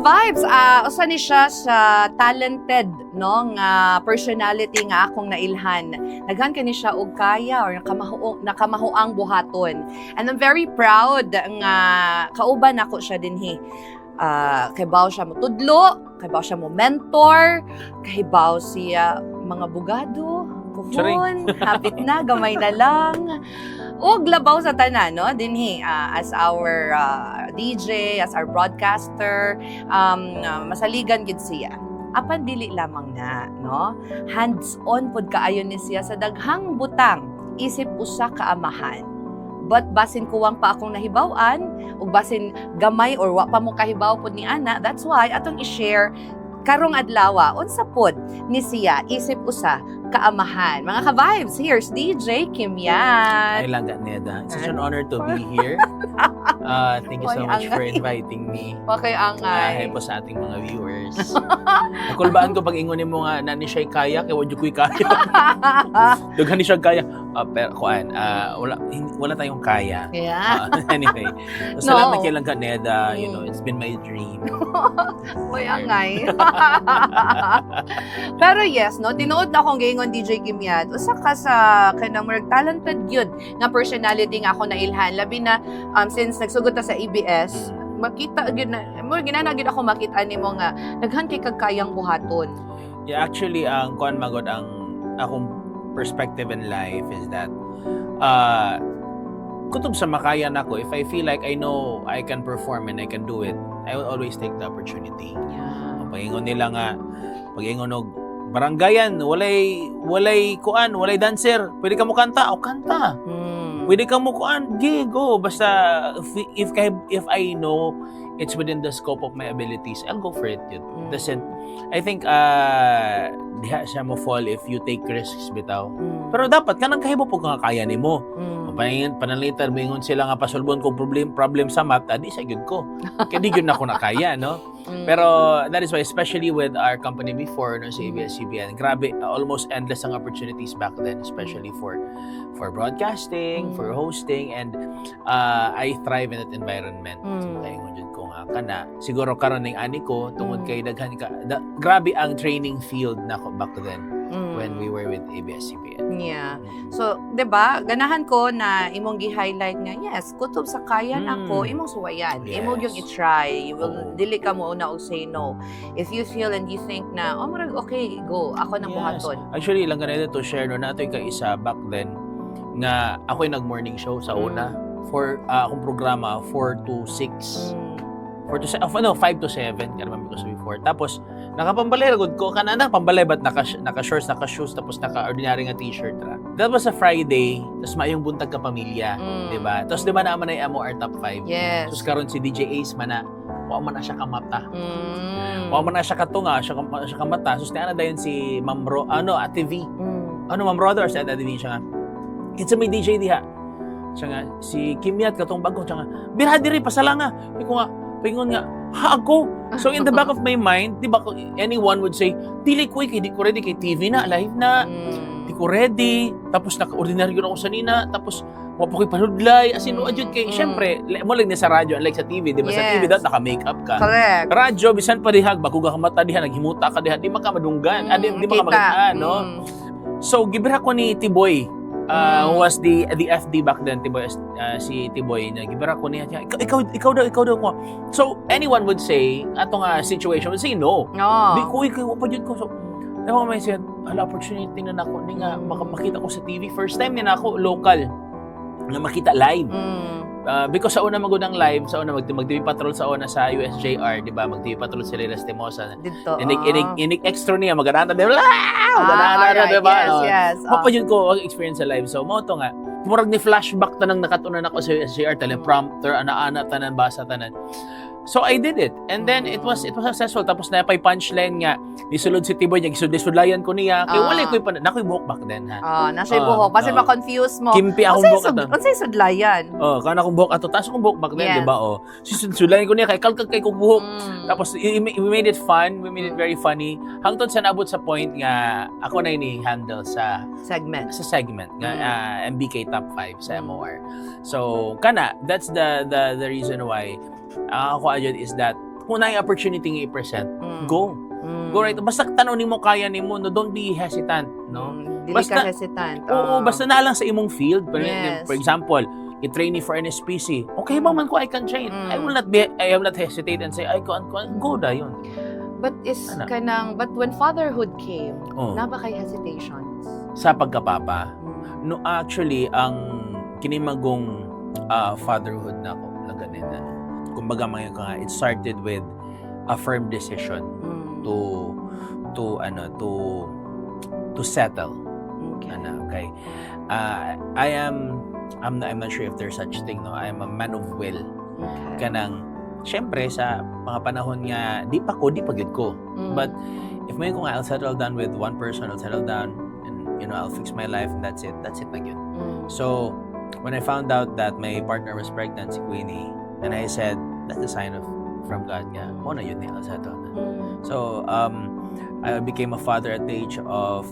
ka-vibes, usa ni siya sa talented no nga personality nga akong nailhan. Naghan kani siya og kaya or nakamahuang buhaton. And I'm very proud nga kauban ako siya dinhi. Kahibaw siya mo tudlo, kahibaw siya mo mentor, kahibaw siya mga bugado, kuhon, hapit na, gamay na lang. Og labaw sa tanan, no? Dinhi, as our DJ, as our broadcaster, masaligan gid siya. Apan dili lamang na, no? Hands-on pod kaayo ni siya sa daghang butang, isip usa ka amahan. But basin kuwang pa akong nahibaw-an, ug basin gamay or wa pa mo kahibaw pod ni ana, that's why atong i-share karong adlaw unsa pod ni siya isip usa kaamahan. Mga ka-vibes, here's DJ Kimyat. Ay langga Neda. It's such an honor to be here. Thank you so much for inviting me. Okay, angay. Help po sa ating mga viewers. Nakulbaan ko pag ingonin mo nga na ni siya'y kaya, kaya wadyo ko'y kaya. Dughan ni siya'y kaya. Pero kuan, wala tayong kaya. Yeah. Anyway, salamat kay langga Neda. You know, it's been my dream. Uy, angay. Pero yes, no, tinuod na akong gaingon DJ Kimyat. Usa ka sa kanang murag talented gyud nga personality nga ako nailhan. Labi na since nagsugod ta sa ABS, makita gyud na mo ginanagid ako makita nimo nga daghan kay kagkayang buhaton. Yeah, actually ang kuan magod ang akong perspective in life is that kutob sa makayan ako, if I feel like I know I can perform and I can do it, I will always take the opportunity. Yeah. Pag-ingon nila nga, pag-ingon og barangayan, walay kuan, walay dancer. Pwede ka mo kanta, o kanta. Pwede ka mo kuan, go. Basta if I know it's within the scope of my abilities, I'll go for it. I think diha siya mo fall if you take risks bitaw. Pero dapat kanang kahibo pug nga kaya nimo. Panalitan mo ingon sila nga pasulbon kong problem sa math, di sa gyud ko. Kaya di gyud na ko nakaya, no? Pero that is why, especially with our company before, no, sa ABS-CBN, grabe, almost endless ang opportunities back then, especially for broadcasting, for hosting, and I thrive in that environment. Kaya ngunjud ko nga kana. Siguro karon ning ani ko, tungod kay daghan ka, grabe ang training field na ko back then when we were with ABS-CBN. Yeah. So, 'di ba? Ganahan ko na imong gi-highlight nga, yes, kutob sa kaya nako, imong suwayan. Yes. Imong yung i-try. You will dili ka mo una og say no. If you feel and you think na, oh, murag okay, go. Ako nang buhaton. Actually, lang ganito to share no nato kay isa back then nga ako'y nag-morning show sa una for akong programa 4 to 6. 5 to 7 karon because before. Tapos nakapambalay ragod ko kanana pambalay but naka-shorts, naka-shoes tapos naka-ordinary nga t-shirt ra. That was a Friday, tapos maayong buntag ka pamilya, di ba? Tapos di ba naman ay amo our top 5. Yes. Tapos karon si DJ Ace man wa man na siya kamata. Wa man na siya katunga, siya kamata. Tapos na dayon si Ma'am Ate V. Ma'am Brother sa Ate V siya nga. Kitsa may DJ diha. Siya nga si Kimyat katong bago siya nga. Birha diri pasala nga. Iko nga pingon nga, ako. So in the back of my mind, di ba, anyone would say, dili ko di ko ready kay TV na, live na. Di ko ready. Tapos naka-ordinary ko na ako sa nina. Tapos, wapo ko'y panudlay. As in, adjud kay, syempre, mo lang na sa radyo, unlike sa TV. Di ba sa TV, dapat naka-makeup ka. Correct. Radyo, bisan pa dihag, bago ka mata diha, naghimuta ka diha, di makamadunggan. Di makamakita, no? So, gibira ko ni Tiboy. Who was the FD back then, Tiboy, si Tiboy, nagibara ko niya, ikaw daw ko. So, anyone would say, atong situation would say no. Di ko, ikaw pa dyan ko. So, naman may said, opportunity na nako, hindi nga makita ko sa TV. First time na ako, local, na makita live. Because sa una magudang live, sa una mag-TV Patrol sa una sa USJR, di ba? Mag-TV Patrol sila Lastimosa. Dito. Inig extra niya, maganda di ba? Di ba? Yes. Mapadyod ko ang experience sa live. So, mo to nga, murag ni flashback tanang nakatunan ako sa USJR, teleprompter, ana-ana, tanan, basa, tanan. So I did it. And then it was successful. Tapos na pay punchline nga. Nisulod si Tiboy niya, gisudlayan ko niya. Kaya wala ko'y nako'y buhok back then ha. Nasa buhok. Kasi ma-confuse mo. Kimpi akong buhok ato. Unsay sudlayan? Kana akong buhok ato. Taas akong buhok back then, di ba? Sudlayan ko niya kay kalkag kay kong buhok. Tapos we made it fun. We made it very funny. Hangtod sa naabot sa point nga ako na ini-handle sa segment nga MBK Top 5 sa MOR. So kana that's the reason why ako ayun is that kung na yung opportunity nga i-present, Mm. go. Mm. Go right. Basta tanong nimo kaya nimo, no, don't be hesitant, no? Dili Basta- ka hesitant. Oo, basta na lang sa imong field. Yes. For example, i-train for NSPC. Okay ba man ko I can train? I will not hesitate and say, ay, go dayon. But Ano? but when fatherhood came, Oh. na ba kay hesitations? Sa pagkapapa, Mm. no, actually, ang kinimagong fatherhood na ako, na ganin, kumbaga mga ko nga, it started with a firm decision Mm. to settle. Okay. Okay. I'm not sure if there's such thing, no. I am a man of will. Okay. Kanang syempre sa mga panahon nga di pa gyud ko. Mm. But if may ko nga I'll settle down with one person, I'll settle down and I'll fix my life and that's it na gyud. Mm. So when I found out that my partner was pregnant, si Queenie, and I said that's a sign from God nga mo na yun I'll settle na. Mm. So I became a father at the age of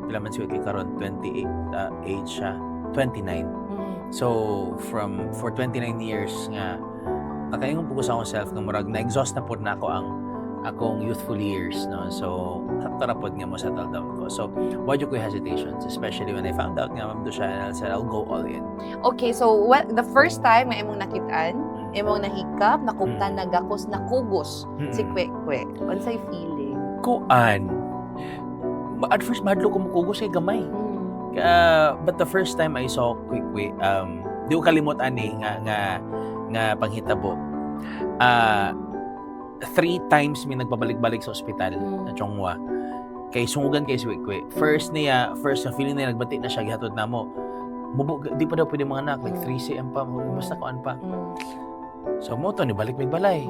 pila man siya kay karon 28 age siya 29. Mm. So for 29 years nga nakaingon po ko sa akong self nga murag na-exhaust na po na ako ang akong youthful years, no. So sakto ra pod nga mo settle down ko. So why ko hesitations, especially when I found out nga mamdo siya and I said I'll go all in. Okay, so the first time nga imong nakitaan, imong nahikap, nakuptan nagakos, nakugos si Kwekwe. Unsay feeling? Kuan. At first madlo ko mukugos kay gamay. But the first time I saw Kwekwe, di ko kalimot ani nga panghitabo. 3 times mi nagbabalik-balik sa ospital na Chongwa. Kay sungugan kay si Kwekwe. First na feeling niya nagbati na siya gihatod namo. Di pa daw pwede mga anak, like 3 cm pa, basta kuan pa. So mo to ni balik mig balay.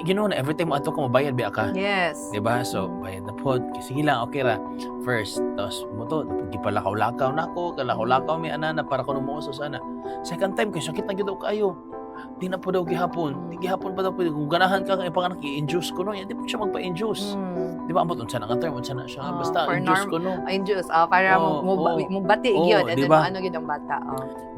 You know na every time ato ka mabayad biya ka. Yes. Diba? So, bayad na po. Sige lang, okay ra. First, tapos mo to, di pa lakaw-lakaw na ako. Kalakaw-lakaw may anana para ko numuoso sana. Second time, kay sakit na gito kayo. Di na po daw gihapon. Di gihapon pa daw po. Kung ganahan ka, kaya panganak, i-induce ko no. Yan, di po siya magpa-induce. Di ba? Ambot, unsa na nga term, unsa na siya. Basta, induce ko no. Induce. Para mubati yun. And diba? ano yun ang bata.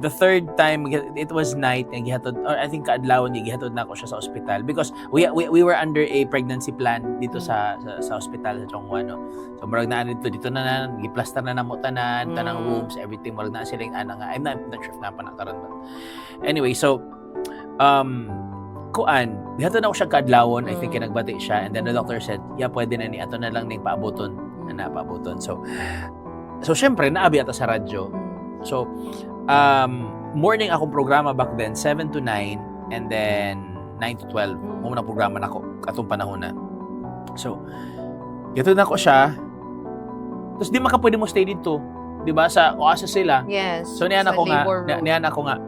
The third time, it was night, and gihatod, or I think kaadlawon niya, gihatod na ako siya sa ospital. Because we were under a pregnancy plan dito sa ospital sa Chongwa, no. So, marag na dito na giplaster na namo tanan, tanang rooms, everything. Marag na silang ana nga. I'm not sure if napanakaran ba. Anyway, so, kuan, gihatod na ako siya kaadlawon, I think kinagbati siya, and then the doctor said, yeah, pwede na ni, ato na lang ning paabuton, na paabuton. So, syempre, naabi ata sa radyo. So, morning akong programa back then, 7 to 9, and then 9 to 12. Muna programa na ako, atong panahon na. So, ito na ko siya, tapos di makapwede mo stay dito. Di ba? Sa oasa sila. Yes. So, niyan ako nga,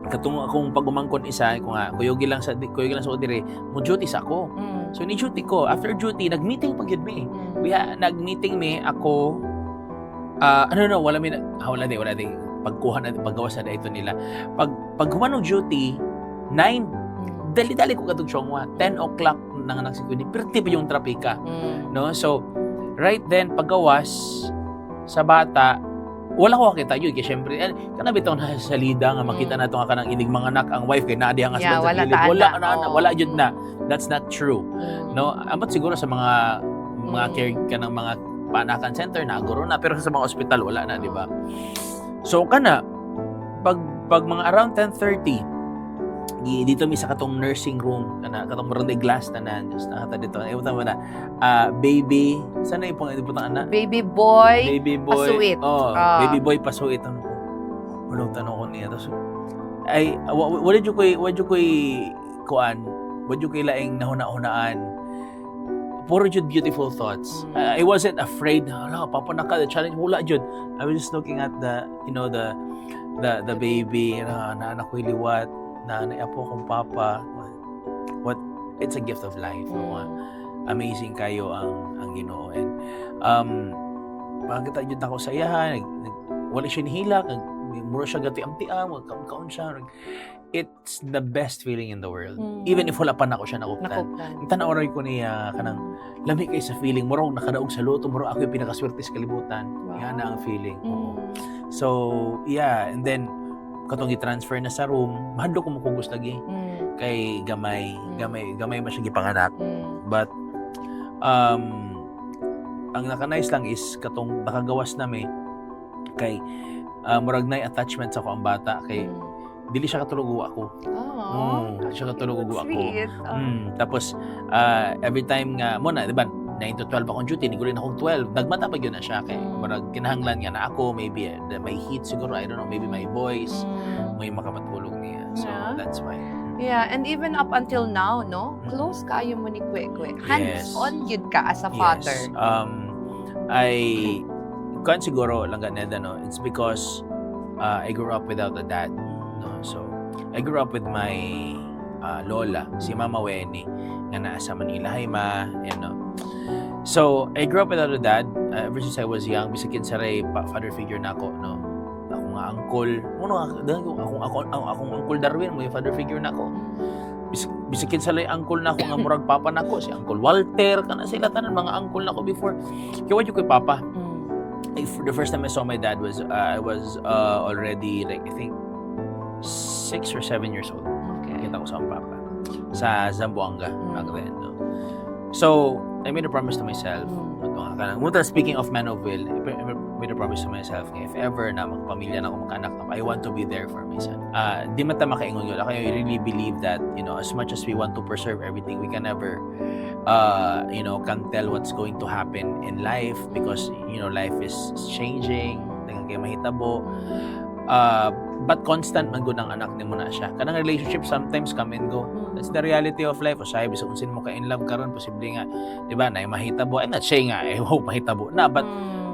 katong akong pagumangkon isa, ko nga, kuyogi lang sa odire, mo duty sa ako. So, ni duty ko. After duty, nag-meeting pag yun me. Nag-meeting me, ako, wala di pagkuha na paggawas na ito nila pag humanong duty 9 dali-dali ko katong Chongwa 10 o'clock nang nagsikwini pero tipo yung trapika no. So right then paggawas sa bata wala ko kita yun kasi syempre kana bitaw na sa salida nga makita nato nga kanang inig mga anak ang wife kay naa diha nga sa kilid wala jud na. That's not true no. Amot siguro sa mga care kanang mga paanakan center na guro na pero sa mga ospital wala na, di ba? So kana pag mga around 10:30 dito mi sa katong nursing room kana katong barangay glass tanan just nakata dito ay uta mo na baby sana ipong iputang ana baby boy pasuit. Baby boy pasuit ano ko wala tanong ko niya tapos ay what did you kuan what you laing nahuna-hunaan puro jud beautiful thoughts. I wasn't afraid. Hala, papa naka the challenge wala jud. I was just looking at the the baby na anak ko liwat na apo kong papa. What it's a gift of life. Amazing kayo ang Ginoo and pagkita jud nako sa iya wala siya nihilak mura siya gati-amtian wag kaon siya. It's the best feeling in the world. Even if wala pa na ako siya nakuptan. Tanaw ray ko niya kanang lami kay sa feeling murag nakadaog sa luto murag ako yung pinakaswerte sa kalibutan. Yan na ang feeling. So, yeah, and then katong i-transfer na sa room, mahadlo ko mukugos lagi. kay gamay man siya gipanganak. But ang naka-nice lang is katong nakagawas nami kay murag nay attachment sa ko ang bata kay dili siya katulog ako. Dili siya katulog ako. Tapos every time nga mo na, di ba, 9 to 12 akong duty, nigurin akong 12. Nagmata pa yun na siya kay murag kinahanglan nga na ako, maybe may heat siguro, I don't know, maybe my voice, may makapatulog niya. So that's why. Yeah, and even up until now, no? Close kayo mo ni Kwekwe. Hands-on yun ka as a father. Yes. I kan siguro lang ganeda, no? It's because I grew up without a dad, no? So I grew up with my lola, si Mama Weni, nga nasa Manila. Hi, Ma. You know. So I grew up without a dad ever since I was young. Bisakin sa ray father figure na ako, no? Ako nga uncle. Akong uncle Darwin, may father figure na ako. Bisakin sa lay uncle na ako nga murag papa na ako, si Uncle Walter, kana sila tanan mga uncle na ako before. Kaya what you kay papa? The first time I saw my dad was I was already like I think 6 or 7 years old. Nakita ko sa akong papa sa Zamboanga back then, no? So I made a promise to myself. Speaking of man of will, I made a promise to myself, if ever na magpamilya na ako, magkaanak ako, I want to be there for my son. Di man ta makaingon yun. I really believe that, as much as we want to preserve everything, we can never, can tell what's going to happen in life because, life is changing, tangang kayo mahitabo. But constant man gud ang anak nimo na siya. Kanang relationship sometimes come and go. That's the reality of life. O siya, bisa kung sino mo ka in love karon, posible nga, di ba, na mahitabo. I'm not saying nga, hope mahitabo na, but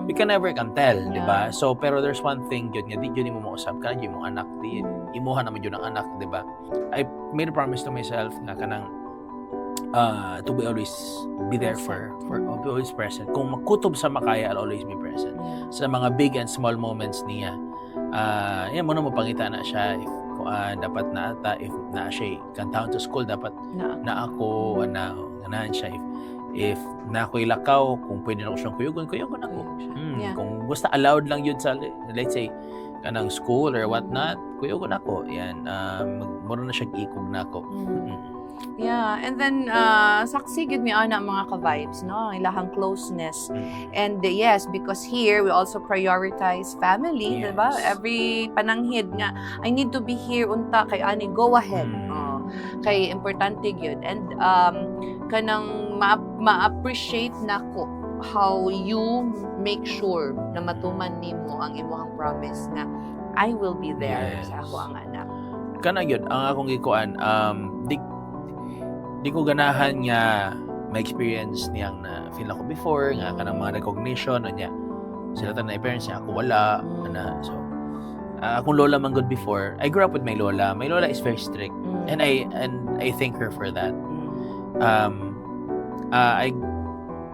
we can never can tell, di ba? So, pero there's one thing yun, di yun mo mausap ka, yun mong anak, di imuha naman yun ang anak, di ba? I made a promise to myself nga kanang to be always be there for be always present. Kung makutob sa makaya, I'll always be present. Sa mga big and small moments niya, yan mo na mapangita na siya if dapat na ata, if na siya kantaon to school, dapat na ako ganahan siya, if na ako'y lakaw, kung pwede na ako siyang kuyugon ako. Kung gusto allowed lang yun sa, let's say, kanang school or what not, kuyugon ako. Yan, muro na siya ikog na ako. Yeah, and then saksi gid mi ana mga ka-vibes, no? Ilahang closeness. And yes, because here we also prioritize family, Yes. diba? Every pananghid nga I need to be here unta kay ani go ahead. Kay importante gyud. And kanang ma-appreciate nako how you make sure na matuman nimo ang imong promise na I will be there sa ako ang anak. Kana yun, ang akong gikuan, di ko ganahan nga ma-experience niyang na feel ako before nga kanang mga recognition niya sila tan na parents niya ako wala na. So akong lola man good before, I grew up with my lola is very strict and I thank her for that.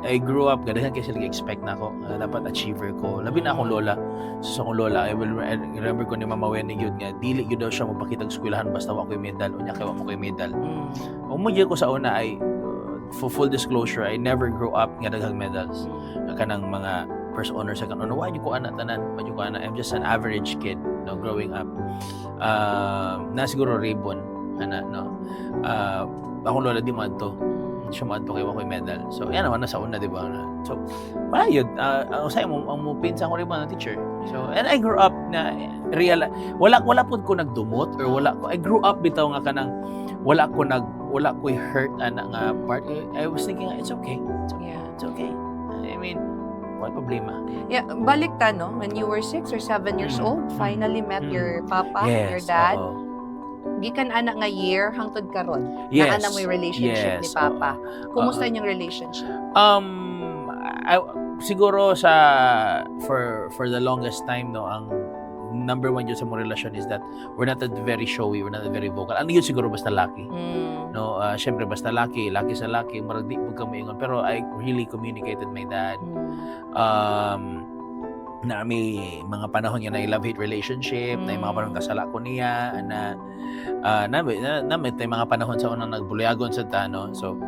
I grew up gadahan kasi sila expect na ako dapat achiever ko labi na akong lola. So sa akong lola I remember ko ni Mama Weni yun nga dili yun daw siya magpakitag eskwelahan basta wa ko'y medal unya kay wa mo ko'y medal. Umuji ko sa una ay for full disclosure, I never grew up nga daghang medals. Kanang mga first honor, second honor, why ko ana tanan? Why ko ana? I'm just an average kid, no, growing up. Na siguro ribbon ana, no. Akong lola di man to. Siya man to kay wa ko'y medal. So yan naman na sa una, di ba? So yun, ang usay mo ang pinsan ko rin ba na teacher. So and I grew up na wala pud ko nagdumot or I grew up bitaw nga kanang wala ko hurt ana nga part. I was thinking it's okay. It's okay. I mean, what problema? Yeah, balik ta no, when you were 6 or 7 years old, finally met your papa, your dad. Gikan ana nga year hangtod karon. Na ana mo yung relationship ni papa. Kumusta yung relationship? Siguro for the longest time, no, ang number one yun sa mong relasyon is that we're not very showy, we're not very vocal. Ano yun siguro basta laki. No, syempre basta laki sa laki, marag di ka maingon. Pero I really communicated with my dad. Na may mga panahon niya na love-hate relationship, na yung mga panahon kasala ko niya, na may mga panahon sa unang nagbuliagon sa tano. So,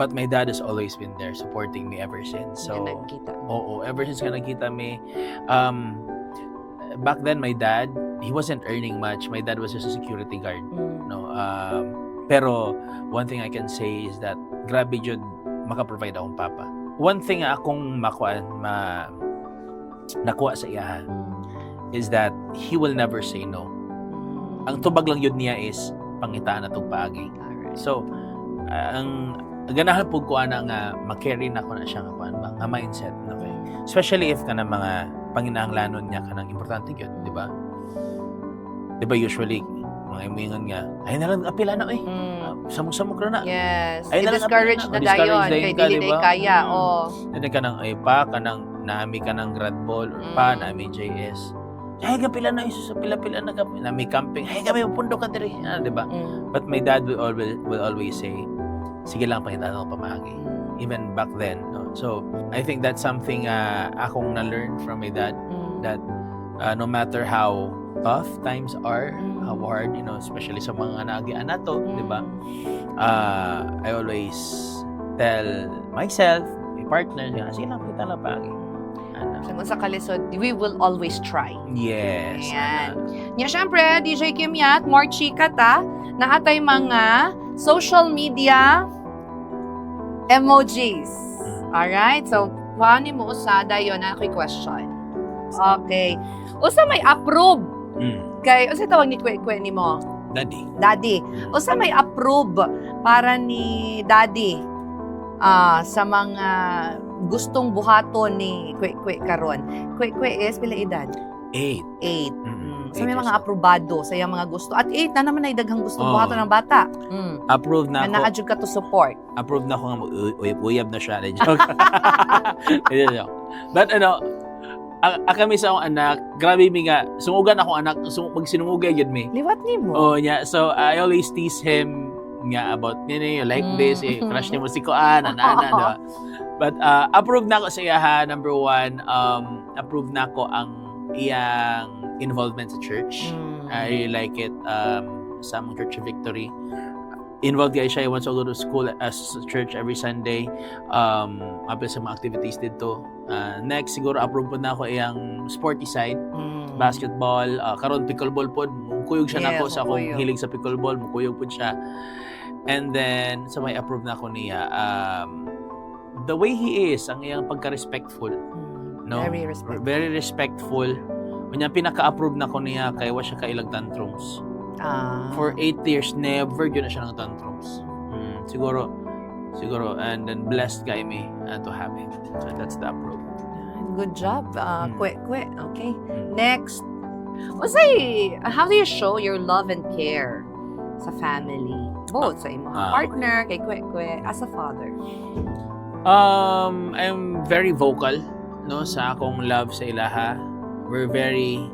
but my dad has always been there supporting me ever since. So, ever since ka nagkita me, back then my dad, he wasn't earning much. My dad was just a security guard. No, Pero one thing I can say is that grabe jud maka-provide akong papa. One thing akong nakuha sa iya is that he will never say no. Ang tubag lang yun niya is pangitaan na itong paagi. So, ang ganahan po ko ana nga makarry na ko na siya nga mindset. Okay? Especially if ka na mga panginahanglanon niya ka ng importante yun, di ba? Di ba usually, mga imingan nga, ay nalang apila na eh. Samok-samok na na. Yes. Ay, I-discourage na dayon. Kay dili day kaya. Dili ka ng ay pa, kanang naami ka ng grad ball, or pa, naami JS. Ay, kapila na iso sa pila-pila na kami. Naami camping. Ay, kami pundo ka diri. Di ba? But my dad will always say, sige lang, pangitaan ako pamagi. Even back then. No? So, I think that's something akong na-learn from my dad, that no matter how tough times are, how hard, especially sa mga naagian na to, di ba? I always tell myself, my partner, sige lang, kita lang pagi. Sa kalisod, we will always try. Yes. Ayan. Syempre, DJ Kim Yat, more chika ta, na atay mga social media emojis. Alright? So, paano mo usada yun na ako'y question? Okay. Usa may approve. Kay, usa tawag ni Kwe ni mo? Daddy. Usa may approve para ni Daddy sa mga gustong buhaton ni Kwe karon. Kwe is pila edad? 8. So may mga aprobado sa iyang mga gusto. At 8 na naman ay daghang gustong buhaton ng bata. Approve na ako. Naadjud ka to support. Approve na ako nga uyab na siya. But kami sa akong anak, grabe mi nga, sungugan akong anak, magsinungugay yun mi. Liwat ni mo. Oh, yeah. So, I always tease him nga about, you like this, crush niya mo si Koan, diba? But, approve na ako sa iya, number 1, approve na ako ang iyang involvement sa church. I really like it, sa among Church of Victory. Involved guys siya, once I go to school as church every Sunday, apil sa mga activities dito. Next, siguro approve po na ako iyang sporty side, basketball, karon pickleball po, mukuyog siya na ako sa akong hilig sa pickleball, mukuyog po siya. And then, sa may approve na ako niya, the way he is, ang iyang pagka-respectful. No? Very respectful. Kanya pinaka-approve na ko niya, kaya wa siya kailag tantrums. For 8 years, never yun na siya ng tantrums. Siguro, and then blessed guy me to have him. So that's the approach. Good job, Kwe. Okay. Next, how do you show your love and care sa family? Both sa imong partner, kay Kwe, as a father. I'm very vocal, no, sa akong love sa ilaha. We're very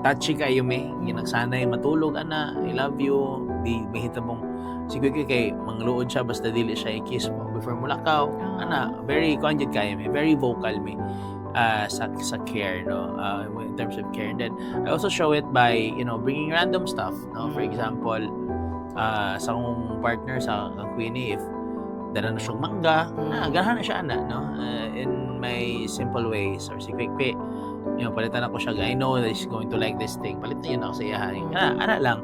touchy kayo me, nagsanay matulog ana, I love you, di mahita mong sige kay mangluod siya basta dili siya i-kiss mo before mo lakaw, ana, very conjugate kayo me, very vocal me sa care, no, in terms of care. And then I also show it by bringing random stuff, no, for example, sa akong partner sa Queenie, if dala na siyang mangga, ganahan na siya ana, no, in my simple ways, or si Kwekwe, palitan ako siya, I know that she's going to like this thing, palitan yun ako sa iyahan, ana lang.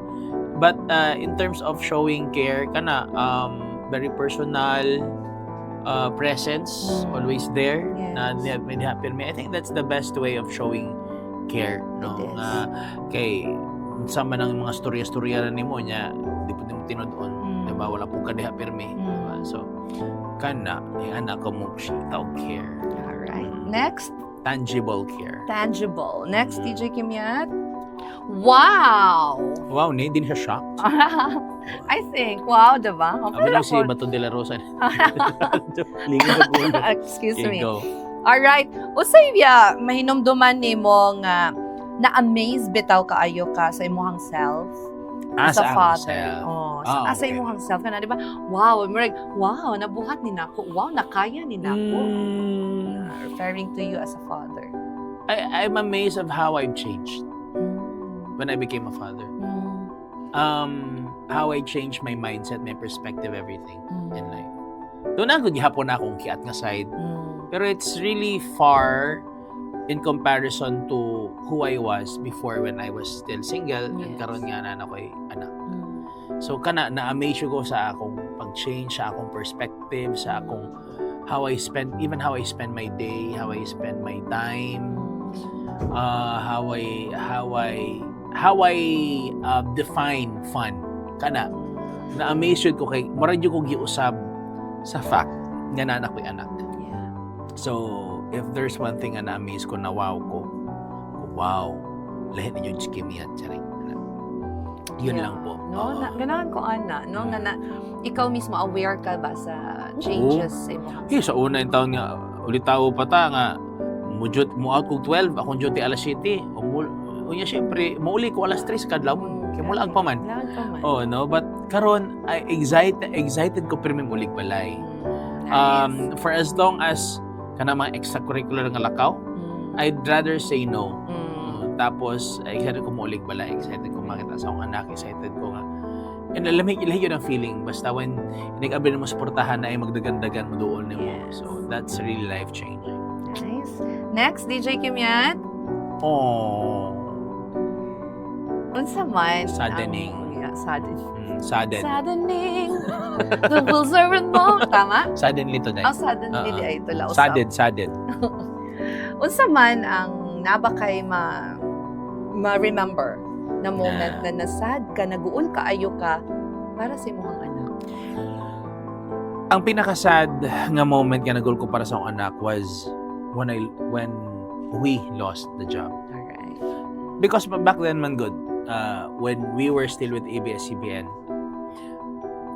But in terms of showing care, very personal presence, always there, na may happen me. I think that's the best way of showing care, no? Kay sama ng mga storya-storya ni mo niya, di po tinudon, diba? Wala po kadiha pirmi, diba? So, anak ko mo siya care. Alright. Next? Tangible care. Tangible. Next, DJ Kim Yat. Wow! Wow, hindi siya shocked. I think, wow, diba? Abi lang si Bato de la Rosa. Excuse me. Alright. Usay biya, mahinomduman ni mo nga na-amaze bitaw kaayo ka sa imuhang self as a father. Sa imuhang self ka na, di ba? Wow, wow, nabuhat ni nako. Wow, nakaya ni nako. Referring to you as a father. I'm amazed of how I've changed when I became a father. How I changed my mindset, my perspective, everything in life. Doon ako gihapon akong kiat nga side. Pero it's really far in comparison to who I was before when I was still single, and Yes. karon nga na ako'y anak. So kana na-amaze ko sa akong pag-change, sa akong perspective, sa akong how I spend my day, how I spend my time, how I define fun. Kana na-amaze ko kay murag ko giusab sa fact nga na ako'y anak. Yeah. So, if there's one thing na na-amaze ko na wow, lahat ninyo chikimihan, charing. Yun Yeah. lang po. No, ganahan ko ana, no nga na ikaw mismo aware ka ba sa changes sa imong Sa una yung taon nga, ulit tao pa ta nga, mo out kong 12, akong duty alas 7. Unya syempre, mauli ko alas 3 kadlaw. Kaya mula pa man. Lahat pa man. Oh, no, but karon I excited ko pero may mulig balay. Nice. For as long as kana mga extracurricular nga lakaw, I'd rather say no. Tapos, excited ko mulig bala, excited ko makita sa akong anak, excited ko nga. And alamig ilahi yun ang feeling. Basta when nag-abin mo suportahan na ay magdagandagan mo doon mo. Yes. So, that's really life-changing. Nice. Next, DJ Kimyat. Oh, Unsa man? Saddening. Saddening. sadden. Saddening. The bulls are mo. Tama? Suddenly today. Suddenly ay ito la usab. Sadden. Unsa man ang nabakay ma-remember na moment na nasad ka, naguol ka, ayo ka para sa imong anak. Ang pinaka-sad nga moment nga nagul ko para sa akong anak was when we lost the job. Alright. Because back then man good, when we were still with ABS-CBN,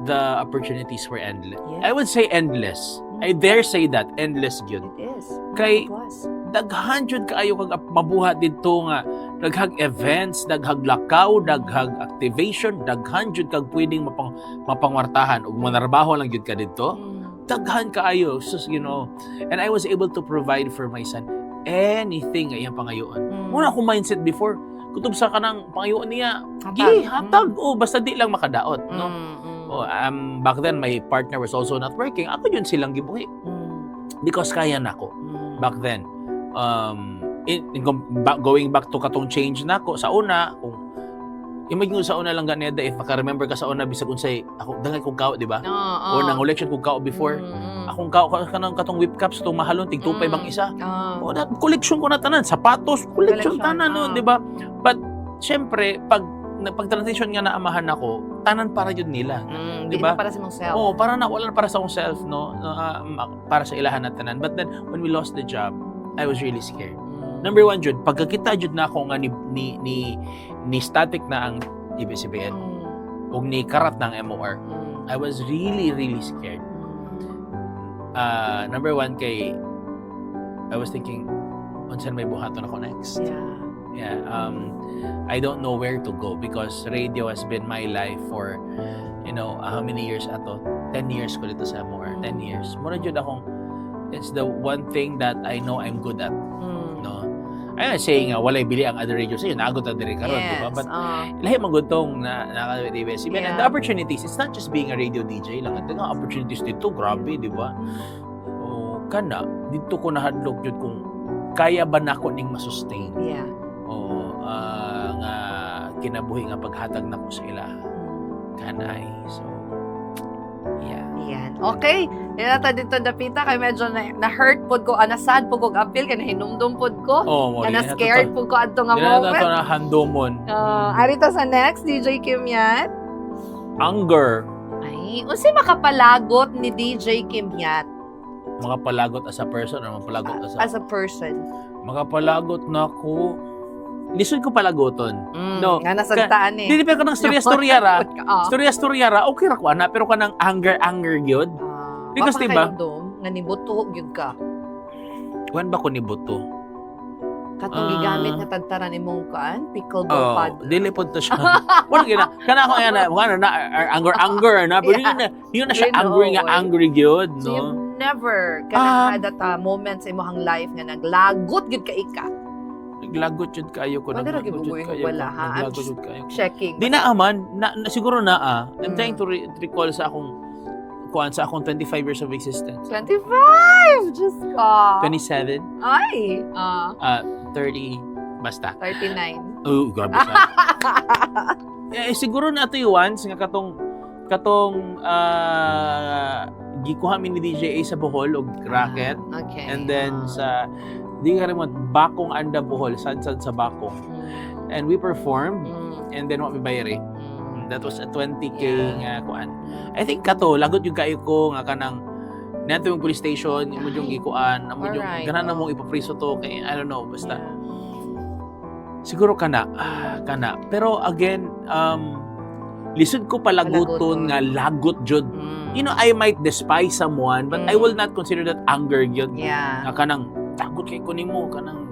the opportunities were endless. Yes. I would say endless. I dare say that, endless yun. It is. Kay- It was. Daghan jud kaayo kag mabuhat dito nga daghag events, daghag lakaw, daghag activation, daghan jud kag pwedeng mapangwartahan ug manarbaho lang jud ka dito. Daghan kaayo, sus, and I was able to provide for my son anything nga iyang pangayoon. Muna akong mindset before, kutob sa kanang pangayoon niya, hatag, basta di lang makadaot, no? Back then my partner was also not working. Ako yun silang gibuhi because kaya nako back then. Going back to katong change nako sa una, kung imagine ko sa una lang ganeda, if maka-remember ka sa una bisag unsay ako dangay kong kao, di ba? Or nang election kong kao before. Akong kao kanang katong whip caps tong mahalon tig 2.5 ang isa. O na collection ko na tanan, sapatos, collection tanan, no, di ba? But syempre pag transition nga na amahan ako, tanan para yun nila. Di Diba? ba? Para sa mong self. Para na wala na para sa akong self, no? Para sa ilahan na tanan. But then when we lost the job, I was really scared. Number one, Jud, pagkakita Jud na ako nga ni static na ang ABS-CBN o ni karat ng MOR, I was really, really scared. Number one, I was thinking, unsan may buhaton ako next? Yeah. I don't know where to go because radio has been my life for, how many years ato? 10 years ko dito sa MOR. 10 years. Muna Jud akong, it's the one thing that I know I'm good at. No? I'm not saying walay bili ang other radio sa'yo. Naagot na din karon, di ba? But lahi magutong na nakaka-ABS-CBN. And the opportunities, it's not just being a radio DJ lang. Ang opportunities dito, grabe, di ba? Kana, dito ko nahadlok Jud kung kaya ba nako ning masustain. Yeah. Nga kinabuhi nga paghatag nako sa ila. Kanay. So, yeah. Yan. Okay. Yan na dito dapita kay medyo na-hurt pod ko, na-sad pod ko apil kay nahinumdum pod ko. Na-scared pod ko adto nga moment. Dili moment. na handomon. Arito sa next DJ Kimyat. Anger. Ay, unsay makapalagot ni DJ Kimyat Makapalagot as a person or makapalagot as a person? Makapalagot nako. Lisod ko palagoton. No. Nga nasagtaan eh. Dili pa ka ng storya-storya ra. Storya-storya ra, okay ra ko ana, pero ka ng anger gyud. Because diba? Nga nibuto gyud ka. Kuan ba ko ni buto? Katong gigamit nga tagtaran imong kuan, pickleball pad. Dili pod to siya. Wala gina. Kana ko na anger na, pero yun na siya angry gyud, So no. you've never had that moment sa imong life nga naglagot gyud ka ika. Naglagot jud kayo ko. Wala ra gibubuhay ko wala ha. I'm Naglagot jud kayo. checking. Di na aman, siguro na I'm trying to recall sa akong kuan sa akong 25 years of existence. 25! Diyos ko. 27, Ay! 30, basta. 39. Oh, grabe sa. Siguro na ito once nga katong gikuha mi ni DJA sa Bohol og racket. Okay. And then sa di ka rin Bakong Anda Bohol, sad-sad sa Bakong. And we performed and then what mi bayari. That was a 20k nga kuan. I think kato lagot yung kayo ko nga kanang nato yung police station, imo yung gikuan, amo yung ganan na mong ipapriso to kay I don't know basta. Siguro kana. Pero again, lisod ko palaguton nga lagot jud. You know, I might despise someone, but I will not consider that anger yun. Yeah. Nga kanang, takot kay ko nimo, kanang,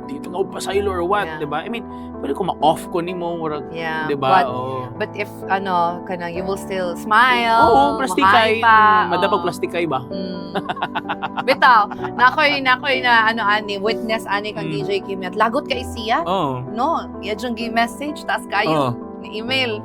dito nga upasaylo or what, diba? I mean, pwede ko ma-off ko nimo, murag, diba? But if, kanang, you will still smile, oo, plastikay, pa. madapag plastikay ba? Bitaw, nakoy na, ani, witness, ani kang DJ Kim, at lagot kay siya? No, yun yung message, taas kayo, ni email.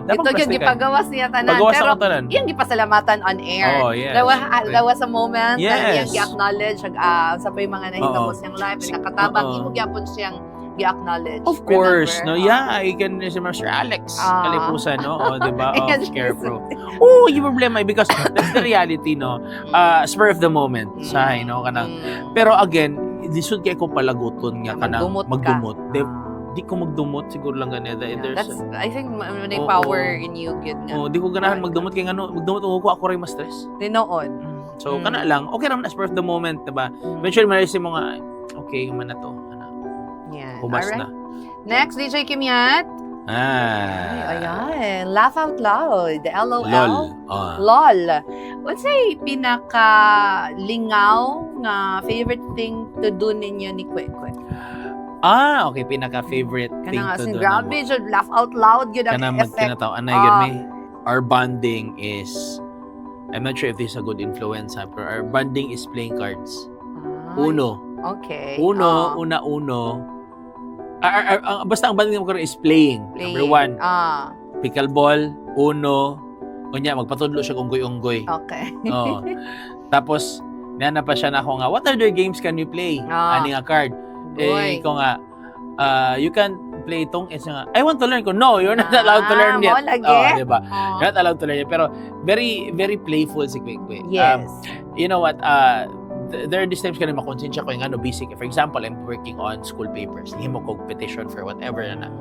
Ito yung gipagawas niya tanan. Pero yung gipasalamatan on air. That was a moment na yung gi-acknowledge sa pa yung mga nahitabo siyang live and nakatabang, imo gyapon siyang gi-acknowledge. Of course, no? Yeah, I can si Master Alex Kalipusan, no? Diba? Scarecrow. Yung problema because that's the reality, no? Spur of the moment, sahay, no? Kanang, pero again, lisod kay ko palaguton nga kanang magdumot. Di ko magdumot siguro lang ganito. I think may power in you yun nga. Di ko ganahan magdumot kay magdumot ako rin ma-stress. Tinoon. So kana lang, okay naman na spur of the moment, diba? Eventually marealize mo nga, okay man na to. Yeah. Hubas na. Next, DJ Kim Yat. Ayan. Laugh out loud. LOL. LOL. What's say pinaka-lingaw nga favorite thing to do ninyo ni Kwek-Kwek? Okay, pinaka-favorite thing to do. Grabe, jud laugh out loud yun ang effect. Kinatawa na yun may. Our bonding is, I'm not sure if this is a good influence, pero our bonding is playing cards. Uno. Okay. Uno. Basta ang bonding mo is playing. Number 1. Pickleball, Uno. Kunya, magpatudlo siya unggoy-unggoy. Okay. Tapos, nana pa siya na ako nga, what other games can you play? Ani nga card. Ikaw nga, you can play itong, I want to learn ko. No, you're not allowed to learn yet. Diba? You're not allowed to learn yet. Pero, very, very playful si Kwek-Kwek. Yes. You know what, there are these times ka na makonsensya ko yung basic. For example, I'm working on school papers. Himo ko petition for whatever na.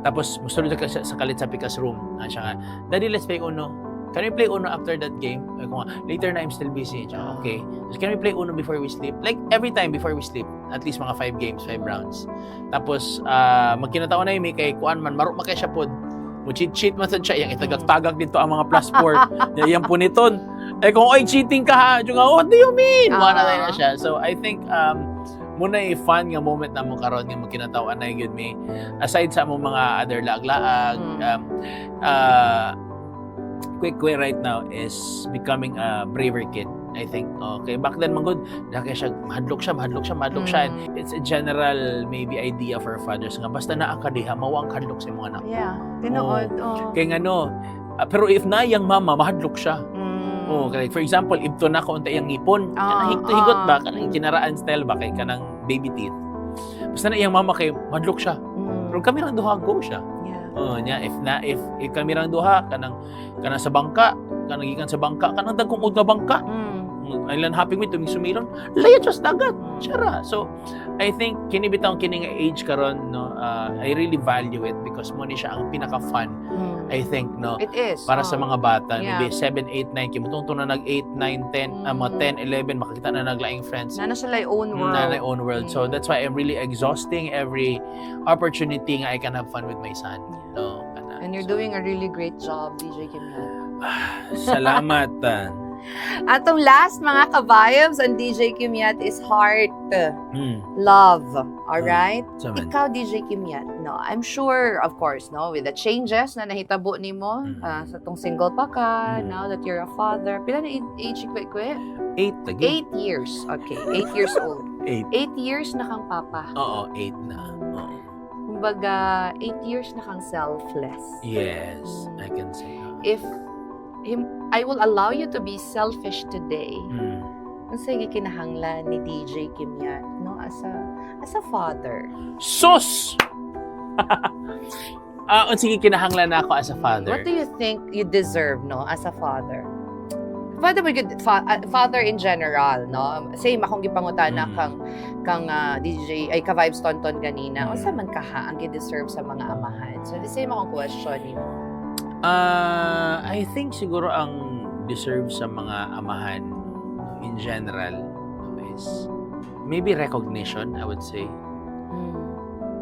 Tapos, musto sa kalit sa Picas room. Siya nga, Daddy, let's play Uno. Can we play Uno after that game? Later na, I'm still busy. Okay. So, can we play Uno before we sleep? Like, every time before we sleep. At least mga 5 games, 5 rounds. Tapos, magkinataon na yung may kay Kuan man, maruk makay siya po. Cheat man siya. Yung itagag-tagag dito ang mga plus 4. Yung puniton. Kung, cheating ka ha. What do you mean? Mga na siya. So, I think, muna fun nga moment na mo karon nga magkinataon na yun may. Aside sa mong mga other laag-laag, Kwek-Kwek right now is becoming a braver kid, I think. Okay, back then magud daki siya mahadlok siya. And it's a general maybe idea for fathers nga basta naa ka diha mao ang kadlok sa mga anak. Yeah, tinuod. Kay ngano, pero if na yang mama mahadlok siya. Okay, for example, ibto na ko unta yang ngipon, kanang higot ba kanang generaan style ba kay kanang baby teeth. Basta na yang mama kay mahadlok siya. Pero kami lang duha go siya. If kami rang duha kanang sa bangka, kanang gikan sa bangka, kanang dagkong og nga bangka. Ilan happy with tuming sumilon, layo just dagat. Sara. So I think kini bitaw kini nga age karon no, I really value it because mo ni siya ang pinaka fun. I think no. It is. Para sa mga bata, maybe 7, 8, 9 kimutungtong na nag 8, 9, 10, mga 10, 11 makakita na naglaing friends. Na sila own world. Na own world. So that's why I'm really exhausting every opportunity nga I can have fun with my son. No. And you're doing a really great job, DJ Kim Yat. Salamat. Atong last mga ka-vibes on DJ Kim Yat is heart. Love. Alright? Ikaw, DJ Kim Yat, no, I'm sure, of course, no, with the changes na nahitabo nimo sa tong single pa ka, now that you're a father. Pila na age si Kwek-Kwek? 8 again. 8 years. Okay, 8 years old. 8 years na kang papa. Oo, 8 na. Kumbaga, 8 years na kang selfless. Yes, I can say. If I will allow you to be selfish today. Mm. Unsay gikinahanglan ni DJ Kim Yat, no, as a father. Sus! Sige, kinahanglan na ako as a father. What do you think you deserve, no, as a father? Father in general, no? Same akong gipangutana kang DJ ay ka Vibes Tonton ganina. Unsa man kaha ang gi-deserve sa mga amahan? So the same akong question nimo. I think siguro ang deserve sa mga amahan in general is maybe recognition, I would say.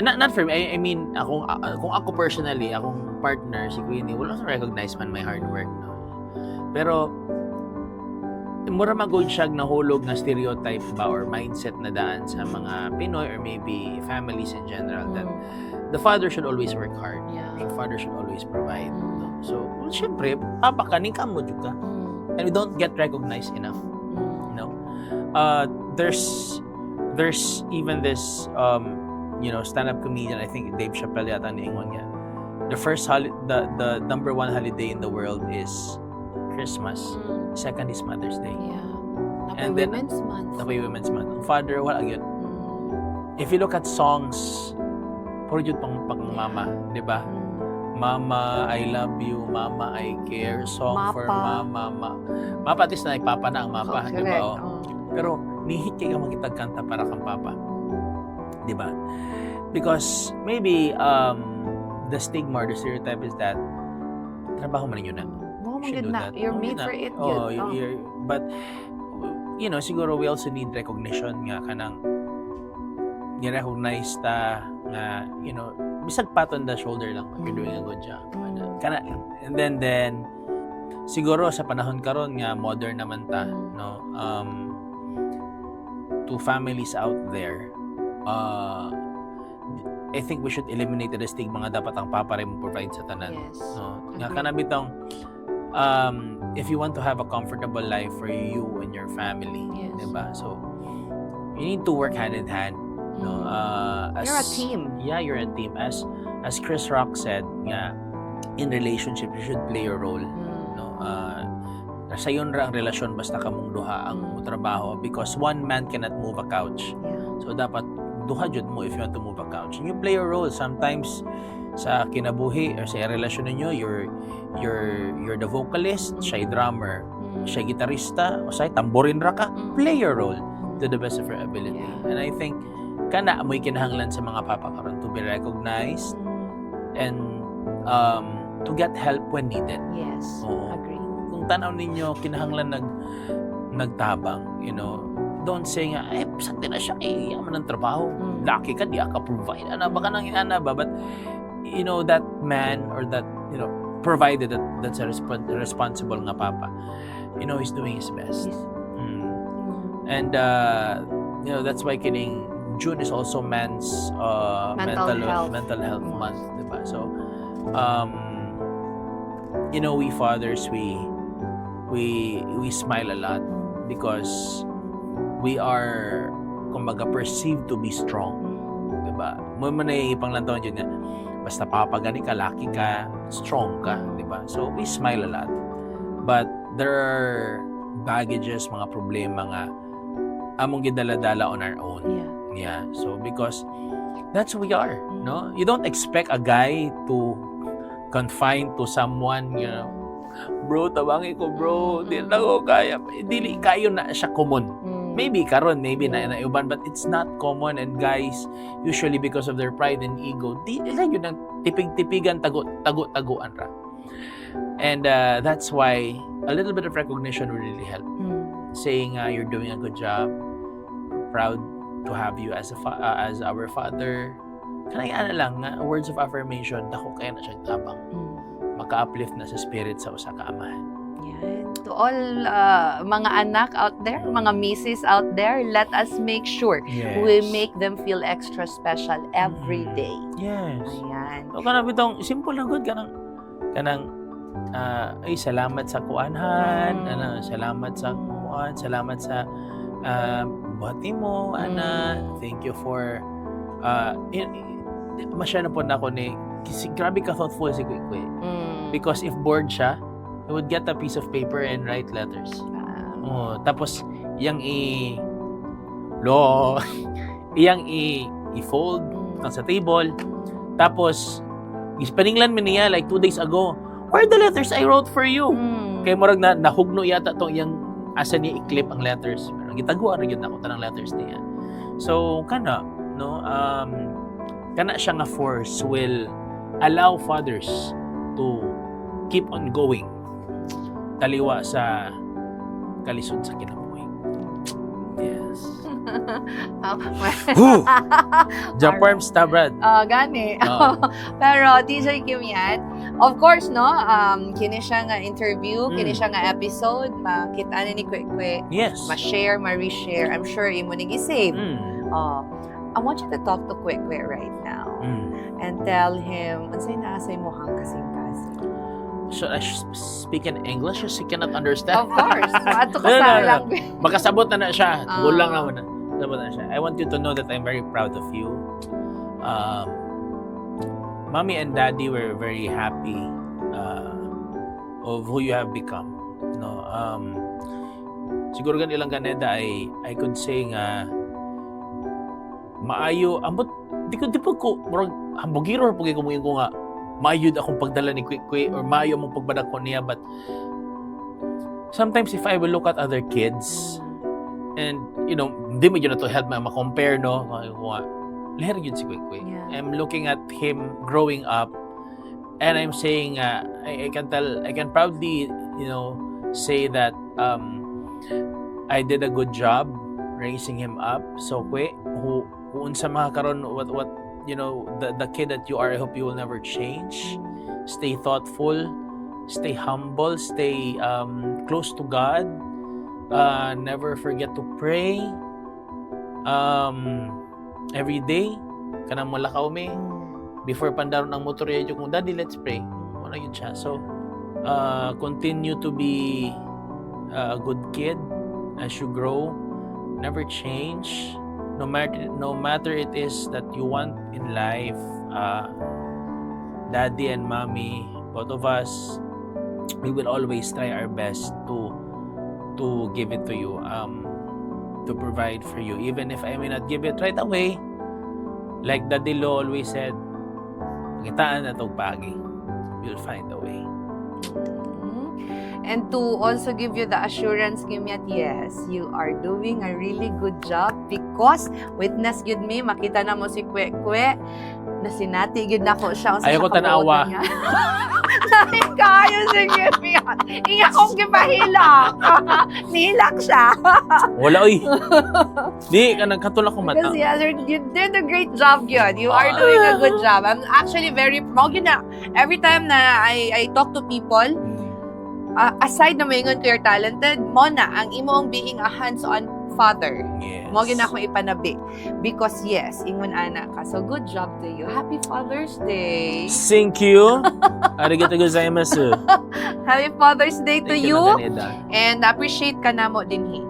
Not for me. I mean, kung ako personally, akong partner, si Queenie, wala sa recognize man my hard work. No? Pero, mura magod siya nahulog na stereotype ba or mindset na daan sa mga Pinoy or maybe families in general that the father should always work hard. Yeah. The father should always provide. No? So, well, syempre, papa ka, ning kamo jud ka. And we don't get recognized enough. You know? There's even this stand-up comedian, I think Dave Chappelle yata niingon niya. The number one holiday in the world is Christmas. Second is Mother's Day. Yeah. And then Women's Month. Women's Month. Ang father, wala yun. If you look at songs, puro yun pang mama, di ba? Mama, I love you. Mama, I care. Song Mapa. for mama. Mapa, at least na papa na ang mapa, di ba? Oh. Pero, nihit kayo magkitagkanta para kang papa. Di ba? Because maybe the stigma or the stereotype is that trabaho man yun na. You're made for it. But siguro we also need recognition nga kanang ni-recognize ta nga bisag pat on the shoulder lang you're doing a good job. Kana and then siguro sa panahon karon nga modern naman ta to families out there, I think we should eliminate the stigma nga dapat ang papa rin mo provide sa tanan. Yes. No? Nga kana bitong if you want to have a comfortable life for you and your family, yes. diba? So you need to work hand in hand. No? You're a team. Yeah, you're a team. As Chris Rock said, nga in relationship you should play your role. No? Sa yun ra ang relasyon basta kamong duha ang trabaho because one man cannot move a couch. Yeah. So dapat duha jud mo if you want to move a couch. And you play your role. Sometimes sa kinabuhi or sa relasyon ninyo, you're the vocalist, siya drummer, siya gitarista, o siya tamborin ra ka. Play your role to the best of your ability. Yeah. And I think kana amoy kinahanglan sa mga papa karon to be recognized and to get help when needed. Yes. Oo. Agree. Kung tanaw ninyo kinahanglan nagtabang, don't say nga sakti na siya yaman ng trabaho. Lucky ka di ka provide. Ana baka nang ana ba but that man or that provided that's a responsible nga papa. He's doing his best. And that's why kining June is also men's mental health month, diba? So we fathers we smile a lot because we are kumbaga perceived to be strong, diba? Mo man ay panglantaon yun nga basta papagani ka, laki ka, strong ka, diba? So we smile a lot, but there are baggages, mga problema nga among gidala-dala on our own. Yeah. So because that's who we are, no? You don't expect a guy to confine to someone, bro, tabangi ko, bro, di na ko kaya. Dili kayo na siya common. Maybe karon, maybe na iuban, but it's not common. And guys, usually because of their pride and ego, di nila yun ang tipig-tipigan, tago-taguan ra. And that's why a little bit of recognition will really help. Saying you're doing a good job, proud to have you as our father. Kanay lang nga, words of affirmation, dako kaya na siyang tabang. Maka-uplift na sa spirit sa usa ka amahan. Yeah. To all mga anak out there, mga misis out there, let us make sure we make them feel extra special every day. Yes. Ayan. So kanang bitong simple lang good kanang salamat sa kuanhan, salamat sa kuan, salamat sa buhati mo, thank you for masya na po na ako ni grabe ka thoughtful si Kwekwe. Because if bored siya, he would get a piece of paper and write letters. Oh, tapos iyang i-fold sa table. Tapos ispaninglan mi niya like 2 days ago. Where are the letters I wrote for you? Kay murag na nahugno yata tong iyang asa niya i-clip ang letters. Pero gitaguan ra gyud nako tanang letters niya. So kana no kana siya nga force will allow fathers to keep on going taliwa sa kalisod sa kinabuhi. Yes. Japarm Stabrad. Gani. Pero DJ Kim yan, of course, no, kini siya nga interview, kini siya nga episode, makita ni Kwekwe, Yes. ma-share, ma-reshare. I'm sure imo ning i-save. I want you to talk to Kwekwe right now and tell him, unsay naa sa imong kasing-kasing. Should I speak in English or she cannot understand? Of course. Ato ka No. sa language. Makasabot na siya. Gulang naman na. Sabot na siya. I want you to know that I'm very proud of you. Mommy and Daddy were very happy of who you have become. No, siguro gan ilang ganeda I could say nga maayo ambot di ko murag hambugiro pag ko mo nga maayod akong pagdala ni Kwekwe or maayo mong pagbadako niya, but sometimes if I will look at other kids and hindi mo yun na to help ma-compare, no? Lehera yun si Kwekwe. Yeah. I'm looking at him growing up and I'm saying I can proudly say that I did a good job raising him up. So Kwe, kung sa mga karon what the kid that you are, I hope you will never change. Stay thoughtful, stay humble, stay close to God. Never forget to pray every day. Kanang malakaw me before pandaron ang motor yun kung daddy, let's pray. Wala yun siya. So continue to be a good kid as you grow. Never change. No matter it is that you want in life, Daddy and Mommy, both of us, we will always try our best to give it to you, to provide for you, even if I may not give it right away. Like Daddy Lo always said, pagitaan na tong pagi, you'll find a way. And to also give you the assurance, Kimyat, yes, you are doing a really good job because witness yun me, makita na mo si Kwekwe, na sinati yun na ko siya. Ayaw ko tanawa. Dahil kayo si Kimyat. Iya kong kipahilak. Nihilak siya. Wala oy. Di, katulak ko mata. Because yes, you did a great job yun. You are doing a good job. I'm actually very proud. Every time na I talk to people, aside na maingon ko you're talented, mo na ang imong being a hands-on father. Yes. Mo gina ko ipanabi. Because yes, ingon anak ka. So good job to you. Happy Father's Day. Thank you. Arigatou gozaimasu. Happy Father's Day to Thank you. Langaneda. And appreciate ka na mo din hi.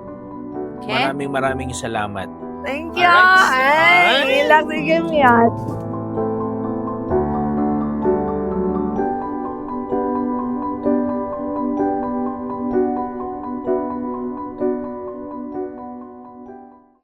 Okay? Maraming salamat. Thank you. Alright. Ay, ilang sige, Miyat.